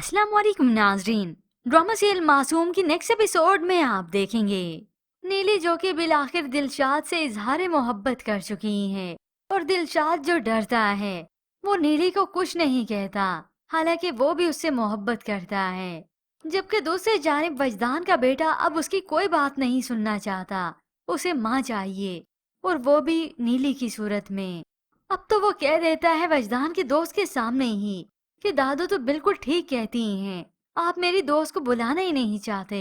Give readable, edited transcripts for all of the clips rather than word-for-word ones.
अस्सलाम वालेकुम नाजरीन। ड्रामा सीरियल मासूम की नेक्स्ट एपिसोड में आप देखेंगे नीली जो कि बिलाखिर दिलशाद से इजहार मोहब्बत कर चुकी है और दिलशाद जो डरता है वो नीली को कुछ नहीं कहता, हालांकि वो भी उससे मोहब्बत करता है। जबकि दूसरी जानिब वजदान का बेटा अब उसकी कोई बात नहीं सुनना चाहता, उसे माँ चाहिए और वो भी नीली की सूरत में। अब तो वो कह देता है वजदान के दोस्त के सामने ही कि दादू तो बिल्कुल ठीक कहती हैं, आप मेरी दोस्त को बुलाना ही नहीं चाहते।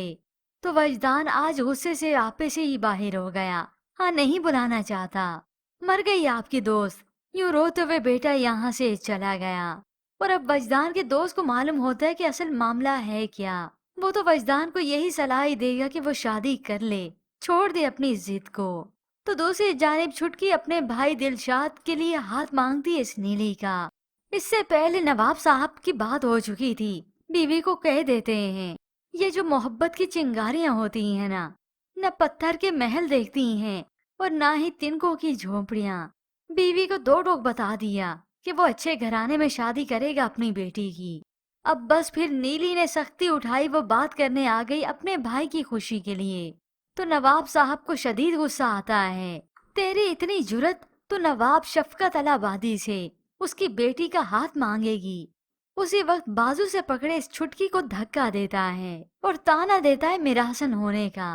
तो वजदान आज गुस्से से आपे से ही बाहर हो गया। हाँ, नहीं बुलाना चाहता। मर गई आपकी दोस्त, यूं रोते हुए बेटा यहाँ से चला गया। और अब वजदान के दोस्त को मालूम होता है कि असल मामला है क्या। वो तो वजदान को यही सलाह ही देगा कि वो शादी कर ले, छोड़ दे अपनी जिद को। तो दूसरी जानिब छुटकी अपने भाई दिलशाद के लिए हाथ मांगती है इस नीली का। इससे पहले नवाब साहब की बात हो चुकी थी, बीवी को कह देते हैं ये जो मोहब्बत की चिंगारियां होती हैं ना, न पत्थर के महल देखती हैं और ना ही तिनकों की झोपड़ियां। बीवी को दो टोक बता दिया कि वो अच्छे घराने में शादी करेगा अपनी बेटी की। अब बस फिर नीली ने सख्ती उठाई, वो बात करने आ गई अपने भाई की खुशी के लिए। तो नवाब साहब को शदीद गुस्सा आता है, तेरी इतनी जुरत, तो नवाब शफकत अलाबादी से उसकी बेटी का हाथ मांगेगी। उसी वक्त बाजू से पकड़े इस छुटकी को धक्का देता है और ताना देता है मिरासन होने का।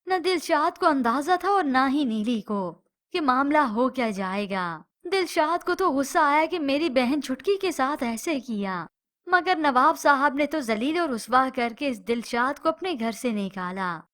न दिलशाद को अंदाजा था और ना ही नीली को कि मामला हो क्या जाएगा। दिलशाद को तो गुस्सा आया कि मेरी बहन छुटकी के साथ ऐसे किया, मगर नवाब साहब ने तो जलील और रुस्वा करके इस दिलशाद को अपने घर से निकाला।